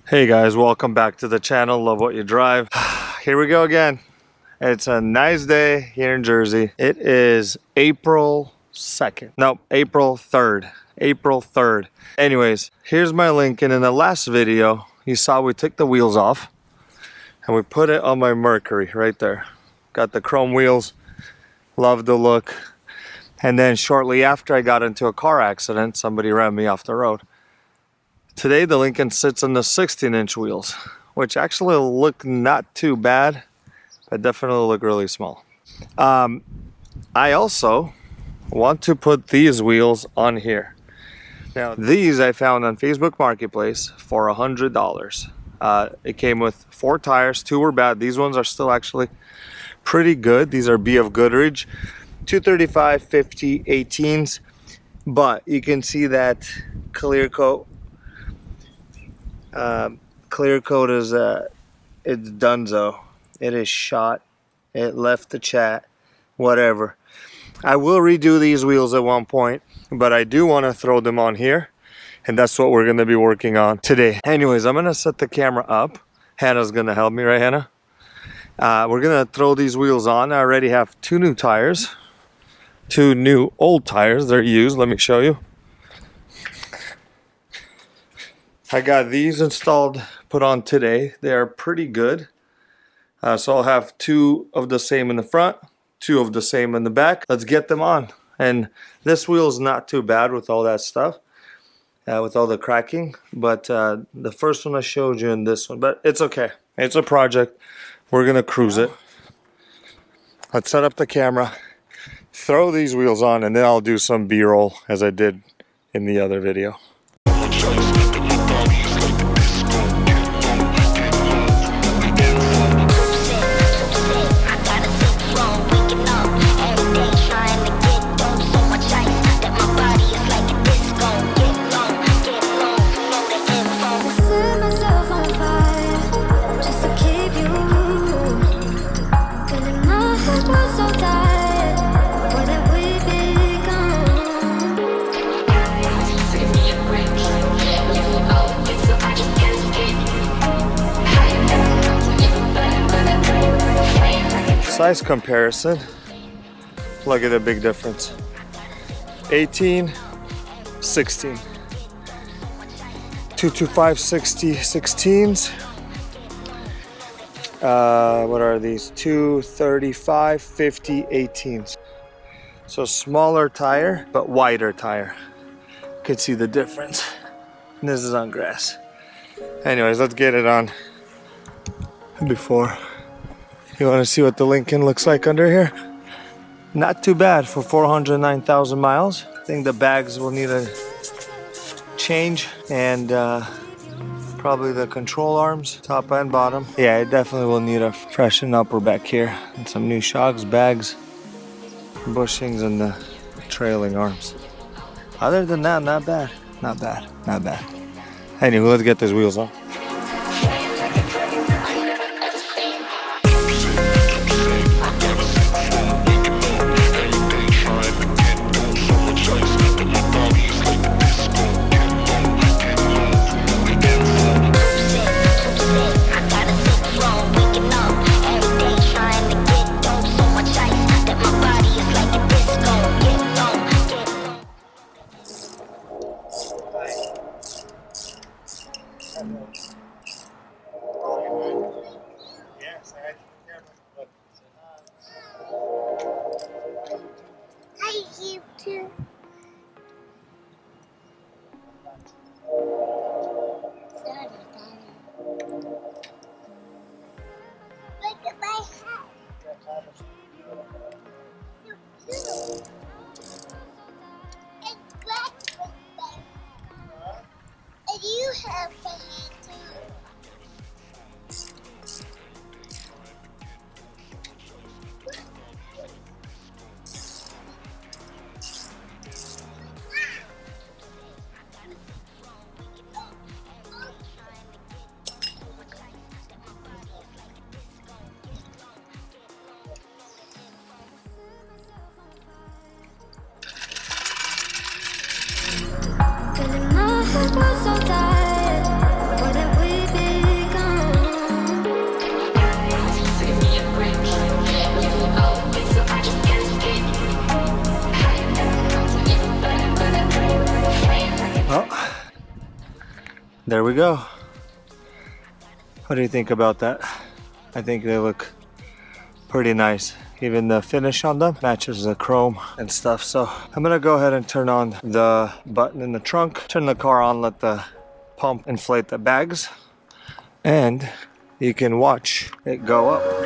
Hey guys, welcome back to the channel. Love what you drive. Here we go again. It's a nice day here in Jersey. It is April 2nd. No, April 3rd. April 3rd. Anyways, here's my Lincoln. In the last video, you saw we took the wheels off and we put it on my Mercury right there. Got the chrome wheels. Love the look. And then shortly after I got into a car accident, somebody ran me off the road. Today the Lincoln sits on the 16-inch wheels, which actually look not too bad, but definitely look really small. I also want to put these wheels on here. Now these I found on Facebook Marketplace for $100. It came with 4 tires, 2 were bad. These ones are still actually pretty good. These are BF Goodrich 235 50 18s, but you can see that clear coat. Clear coat is it's donezo. It is shot. It left the chat. Whatever. I will redo these wheels at one point, but I do want to throw them on here, and that's what we're going to be working on today. Anyways, I'm going to set the camera up. Hannah's going to help me, right, Hannah? We're going to throw these wheels on. I already have 2 new tires, 2 new old tires. They're used. Let me show you. I got these installed, put on today. They are pretty good. So I'll have 2 of the same in the front, 2 of the same in the back. Let's get them on. And this wheel is not too bad with all that stuff, with all the cracking. But the first one I showed you and this one, but it's okay. It's a project. We're gonna cruise it. Let's set up the camera, throw these wheels on, and then I'll do some B-roll as I did in the other video. Size comparison, look at the big difference. 18, 16. 225 60 16s. What are these? 235 50 18s. So smaller tire, but wider tire. You can see the difference. And this is on grass. Anyways, let's get it on before. You want to see what the Lincoln looks like under here? Not too bad for 409,000 miles. I think the bags will need a change, and probably the control arms, top and bottom. Yeah, it definitely will need a freshen upper back here, and some new shocks, bags, bushings, and the trailing arms. Other than that, not bad. Not bad. Not bad. Anyway, let's get these wheels on. there we go. What do you think about that? I think they look pretty nice. Even the finish on them matches the chrome and stuff. So I'm gonna go ahead and turn on the button in the trunk, turn the car on, let the pump inflate the bags, and you can watch it go up.